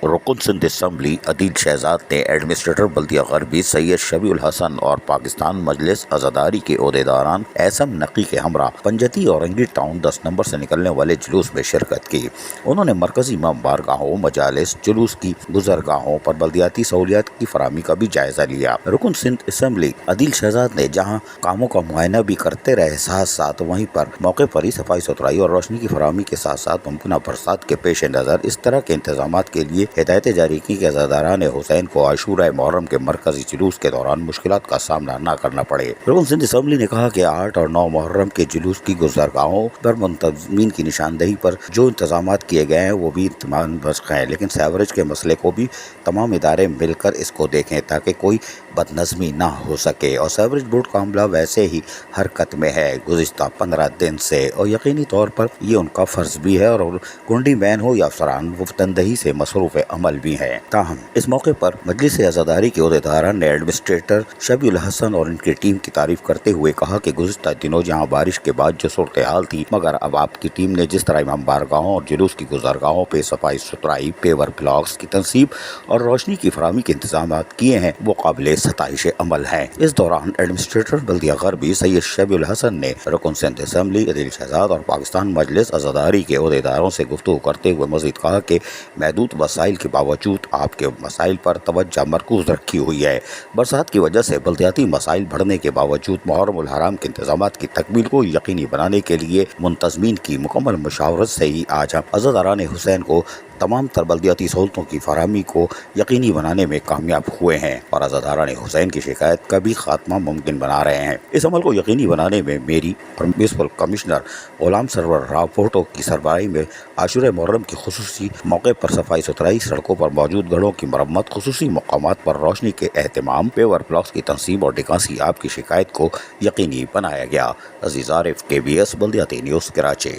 رکن سندھ اسمبلی عدیل شہزاد نے ایڈمنسٹریٹر بلدیہ غربی سید شبیع الحسن اور پاکستان مجلس عزاداری کے عہدیداران ایسم نقی کے ہمراہ پنجتی اورنگی ٹاؤن 10 نمبر سے نکلنے والے جلوس میں شرکت کی۔ انہوں نے مرکزی امام بارگاہوں، مجالس، جلوس کی گزرگاہوں پر بلدیاتی سہولیات کی فراہمی کا بھی جائزہ لیا۔ رکن سندھ اسمبلی عدیل شہزاد نے جہاں کاموں کا معائنہ بھی کرتے رہے، ساتھ ساتھ وہیں پر موقع پر ہی صفائی ستھرائی اور روشنی کی فراہمی کے ساتھ ساتھ ممکنہ برسات کے پیش نظر اس طرح کے انتظامات کے لیے ہدایتیں جاری کی کہ عزاداران حسین کو عاشورہ محرم کے مرکزی جلوس کے دوران مشکلات کا سامنا نہ کرنا پڑے۔ رکن سندھ اسمبلی نے کہا کہ 8 اور 9 محرم کے جلوس کی گزرگاہوں پر منتظمین کی نشاندہی پر جو انتظامات کیے گئے ہیں وہ بھی اطمینان بخش ہیں، لیکن سیوریج کے مسئلے کو بھی تمام ادارے مل کر اس کو دیکھیں تاکہ کوئی بدنظمی نہ ہو سکے، اور سیوریج بورڈ کا عملہ ویسے ہی حرکت میں ہے گزشتہ 15 دن سے، اور یقینی طور پر یہ ان کا فرض بھی ہے، اور کنڈی مین ہو یا افسران وہ تندہی سے مصروف عمل بھی ہیں۔ تاہم اس موقع پر مجلس عزاداری کے عہدیداران نے ایڈمنسٹریٹر شبیع الحسن اور ان کی ٹیم کی تعریف کرتے ہوئے کہا کہ گزشتہ دنوں جہاں بارش کے بعد جو صورتحال تھی، مگر اب آپ کی ٹیم نے جس طرح امام بارگاہوں اور جلوس کی گزرگاہوں پہ صفائی ستھرائی، پیور بلاکس کی تنصیب اور روشنی کی فراہمی کے انتظامات کیے ہیں، وہ قابل ستائش عمل ہیں۔ اس دوران ایڈمنسٹریٹر بلدیہ غربی سید شبیع الحسن نے رکن سندھ اسمبلی عدیل شہزاد اور پاکستان مجلس عزاداری کے عہدیداروں سے گفتگو کرتے ہوئے مزید کہا کہ محدود وسائل کے باوجود آپ کے مسائل پر توجہ مرکوز رکھی ہوئی ہے۔ برسات کی وجہ سے بلدیاتی مسائل بڑھنے کے باوجود محرم الحرام کے انتظامات کی تکمیل کو یقینی بنانے کے لیے منتظمین کی مکمل مشاورت سے ہی آج ہم عزاداران حسین کو تمام تر بلدیاتی سہولتوں کی فراہمی کو یقینی بنانے میں کامیاب ہوئے ہیں اور عزاداران حسین کی شکایت کا بھی خاتمہ ممکن بنا رہے ہیں۔ اس عمل کو یقینی بنانے میں میری اور municipal commissioner Ghulam Sarwar Rao Puerto کی سربراہی میں عاشورہ محرم کے خصوصی موقع پر صفائی ستھرائی، سڑکوں پر موجود گھروں کی مرمت، خصوصی مقامات پر روشنی کے اہتمام، پیور بلاکس کی تنصیب اور ڈکانسی آپ کی شکایت کو یقینی بنایا گیا۔ عزیز عارف، KBS بلدیاتی نیوز، کراچی۔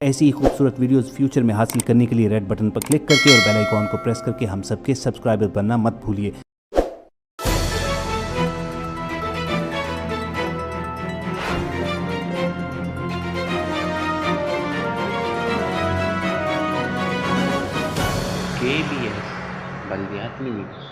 ایسی ہی خوبصورت ویڈیوز فیوچر میں حاصل کرنے کے لیے ریڈ بٹن پر کلک کر کے اور بیل آئیکن کو پریس کر کے ہم سب کے سبسکرائبر بننا مت بھولیے۔ KBS بلدیاتی نیوز۔